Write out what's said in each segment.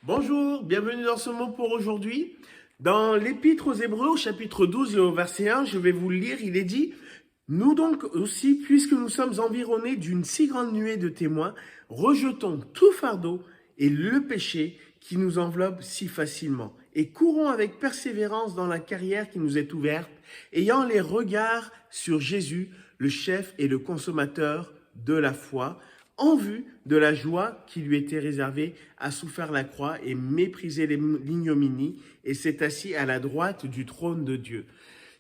Bonjour, bienvenue dans ce mot pour aujourd'hui. Dans l'Épître aux Hébreux, au chapitre 12 et au verset 1, je vais vous le lire, il est dit « Nous donc aussi, puisque nous sommes environnés d'une si grande nuée de témoins, rejetons tout fardeau et le péché qui nous enveloppe si facilement, et courons avec persévérance dans la carrière qui nous est ouverte, ayant les regards sur Jésus, le chef et le consommateur de la foi, en vue de la joie qui lui était réservée, a souffert la croix et méprisé l'ignominie et s'est assis à la droite du trône de Dieu. »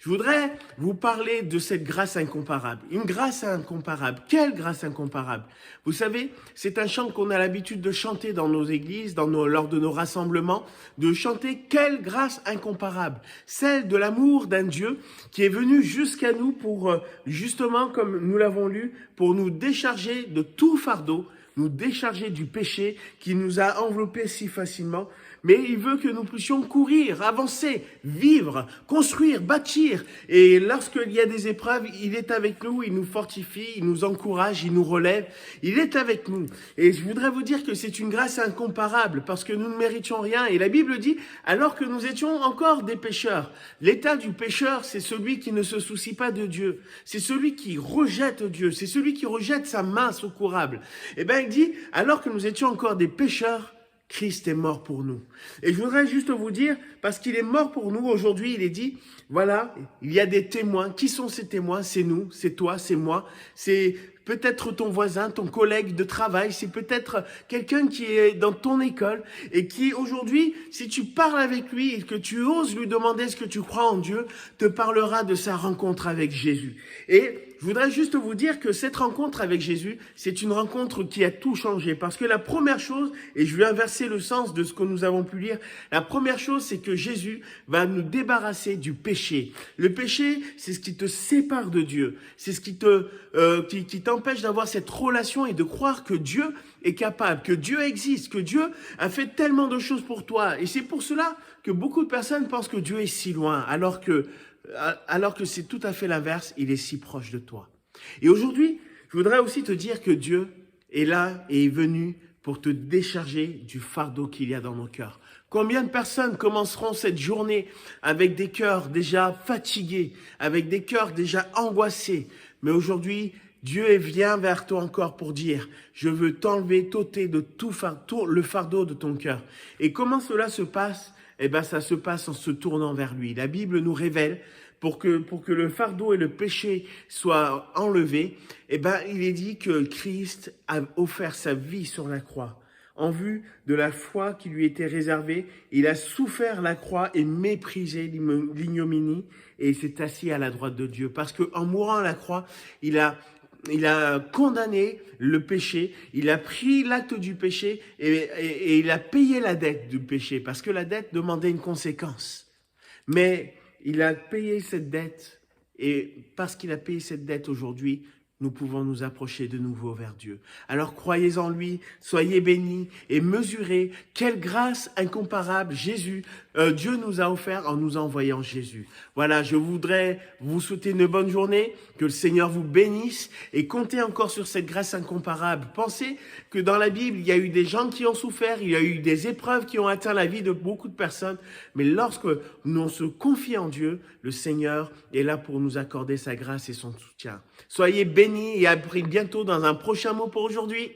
Je voudrais vous parler de cette grâce incomparable. Une grâce incomparable. Quelle grâce incomparable? Vous savez, c'est un chant qu'on a l'habitude de chanter dans nos églises, lors de nos rassemblements, de chanter quelle grâce incomparable. Celle de l'amour d'un Dieu qui est venu jusqu'à nous pour, justement, comme nous l'avons lu, pour nous décharger de tout fardeau, nous décharger du péché qui nous a enveloppés si facilement. Mais il veut que nous puissions courir, avancer, vivre, construire, bâtir. Et lorsqu'il y a des épreuves, il est avec nous, il nous fortifie, il nous encourage, il nous relève. Il est avec nous. Et je voudrais vous dire que c'est une grâce incomparable parce que nous ne méritions rien. Et la Bible dit, alors que nous étions encore des pécheurs. L'état du pécheur, c'est celui qui ne se soucie pas de Dieu. C'est celui qui rejette Dieu. C'est celui qui rejette sa main secourable. Eh bien, il dit, alors que nous étions encore des pécheurs, Christ est mort pour nous. Et je voudrais juste vous dire, parce qu'il est mort pour nous, aujourd'hui, il est dit, voilà, il y a des témoins. Qui sont ces témoins? C'est nous, c'est toi, c'est moi, c'est peut-être ton voisin, ton collègue de travail, c'est peut-être quelqu'un qui est dans ton école et qui aujourd'hui, si tu parles avec lui et que tu oses lui demander ce que tu crois en Dieu, te parlera de sa rencontre avec Jésus. Et je voudrais juste vous dire que cette rencontre avec Jésus, c'est une rencontre qui a tout changé. Parce que la première chose, et je vais inverser le sens de ce que nous avons pu lire, la première chose, c'est que Jésus va nous débarrasser du péché. Le péché, c'est ce qui te sépare de Dieu. C'est ce qui t'empêche d'avoir cette relation et de croire que Dieu est capable, que Dieu existe, que Dieu a fait tellement de choses pour toi. Et c'est pour cela que beaucoup de personnes pensent que Dieu est si loin, alors que c'est tout à fait l'inverse, il est si proche de toi. Et aujourd'hui, je voudrais aussi te dire que Dieu est là et est venu pour te décharger du fardeau qu'il y a dans nos cœurs. Combien de personnes commenceront cette journée avec des cœurs déjà fatigués, avec des cœurs déjà angoissés, mais aujourd'hui, Dieu vient vers toi encore pour dire, je veux t'enlever, t'ôter de tout le fardeau de ton cœur. Et comment cela se passe? Eh bien, ça se passe en se tournant vers lui. La Bible nous révèle, pour que le fardeau et le péché soient enlevés, eh ben, il est dit que Christ a offert sa vie sur la croix. En vue de la foi qui lui était réservée, il a souffert la croix et méprisé l'ignominie et s'est assis à la droite de Dieu. Parce qu'en mourant à la croix, il a condamné le péché, il a pris l'acte du péché et il a payé la dette du péché parce que la dette demandait une conséquence. Mais il a payé cette dette et parce qu'il a payé cette dette aujourd'hui, nous pouvons nous approcher de nouveau vers Dieu. Alors croyez en lui, soyez bénis et mesurez quelle grâce incomparable Dieu nous a offert en nous envoyant Jésus. Voilà, je voudrais vous souhaiter une bonne journée, que le Seigneur vous bénisse et comptez encore sur cette grâce incomparable. Pensez que dans la Bible, il y a eu des gens qui ont souffert, il y a eu des épreuves qui ont atteint la vie de beaucoup de personnes, mais lorsque nous se confie en Dieu, le Seigneur est là pour nous accorder sa grâce et son soutien. Soyez bénis et à bientôt dans un prochain mot pour aujourd'hui.